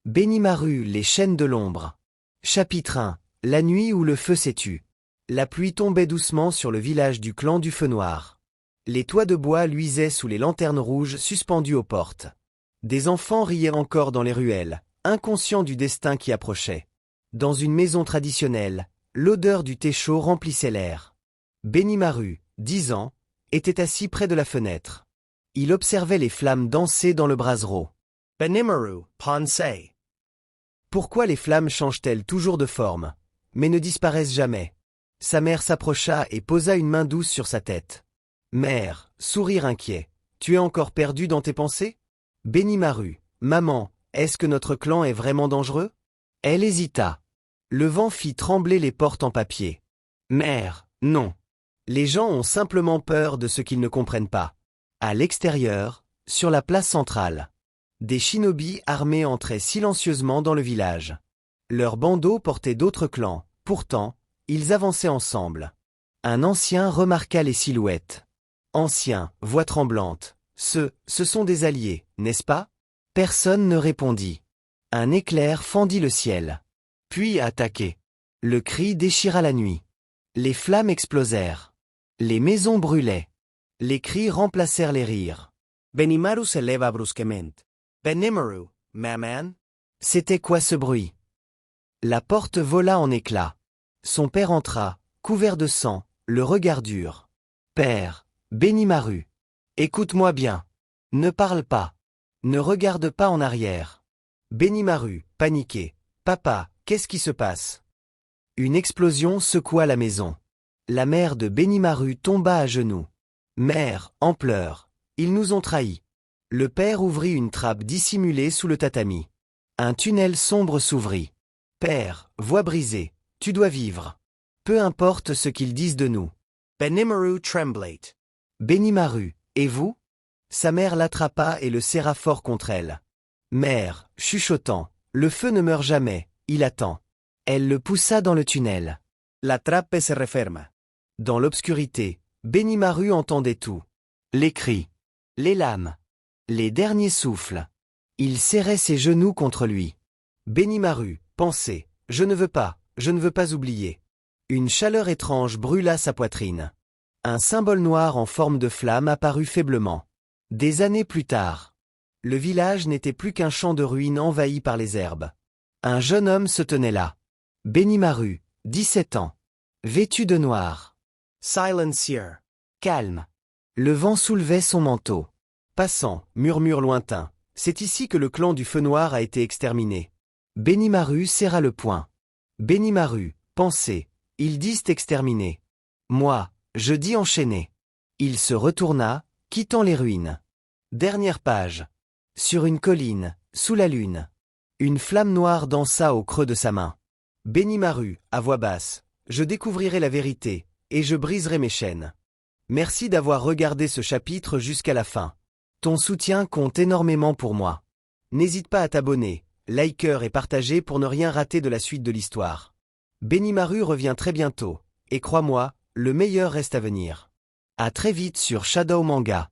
Benimaru, les chaînes de l'ombre. Chapitre 1. La nuit où le feu s'étut. La pluie tombait doucement sur le village du clan du Feu Noir. Les toits de bois luisaient sous les lanternes rouges suspendues aux portes. Des enfants riaient encore dans les ruelles, inconscients du destin qui approchait. Dans une maison traditionnelle, l'odeur du thé chaud remplissait l'air. Benimaru, 10 ans, était assis près de la fenêtre. Il observait les flammes danser dans le brasero. Benimaru, pensait. Pourquoi les flammes changent-elles toujours de forme, mais ne disparaissent jamais? Sa mère s'approcha et posa une main douce sur sa tête. Mère, sourire inquiet, tu es encore perdu dans tes pensées? Benimaru, maman, est-ce que notre clan est vraiment dangereux? Elle hésita. Le vent fit trembler les portes en papier. Mère, non. Les gens ont simplement peur de ce qu'ils ne comprennent pas. À l'extérieur, sur la place centrale, des shinobi armés entraient silencieusement dans le village. Leurs bandeaux portaient d'autres clans, pourtant, ils avançaient ensemble. Un ancien remarqua les silhouettes. Ancien, voix tremblante. Ce sont des alliés, n'est-ce pas? Personne ne répondit. Un éclair fendit le ciel. Puis attaqué. Le cri déchira la nuit. Les flammes explosèrent. Les maisons brûlaient. Les cris remplacèrent les rires. Benimaru se leva brusquement. Benimaru, maman? C'était quoi ce bruit? La porte vola en éclats. Son père entra, couvert de sang, le regard dur. Père, Benimaru. Écoute-moi bien. Ne parle pas. Ne regarde pas en arrière. Benimaru, paniqué. Papa, qu'est-ce qui se passe? Une explosion secoua la maison. La mère de Benimaru tomba à genoux. Mère, en pleurs. Ils nous ont trahis. Le père ouvrit une trappe dissimulée sous le tatami. Un tunnel sombre s'ouvrit. Père, voix brisée, tu dois vivre. Peu importe ce qu'ils disent de nous. Benimaru tremblait. Benimaru, et vous? Sa mère l'attrapa et le serra fort contre elle. Mère, chuchotant, le feu ne meurt jamais, il attend. Elle le poussa dans le tunnel. La trappe se referma. Dans l'obscurité, Benimaru entendait tout. Les cris, les lames, les derniers souffles. Il serrait ses genoux contre lui. Benimaru, pensait, je ne veux pas oublier. Une chaleur étrange brûla sa poitrine. Un symbole noir en forme de flamme apparut faiblement. Des années plus tard, le village n'était plus qu'un champ de ruines envahi par les herbes. Un jeune homme se tenait là. Benimaru, 17 ans. Vêtu de noir. Silencieux. Calme. Le vent soulevait son manteau. Passant, murmure lointain. C'est ici que le clan du Feu Noir a été exterminé. Benimaru serra le poing. Benimaru, pensez, ils disent exterminé. Moi, je dis enchaîné. Il se retourna, quittant les ruines. Dernière page. Sur une colline, sous la lune. Une flamme noire dansa au creux de sa main. Benimaru, à voix basse, je découvrirai la vérité, et je briserai mes chaînes. Merci d'avoir regardé ce chapitre jusqu'à la fin. Ton soutien compte énormément pour moi. N'hésite pas à t'abonner, liker et partager pour ne rien rater de la suite de l'histoire. Benimaru revient très bientôt, et crois-moi, le meilleur reste à venir. À très vite sur Shadow Manga.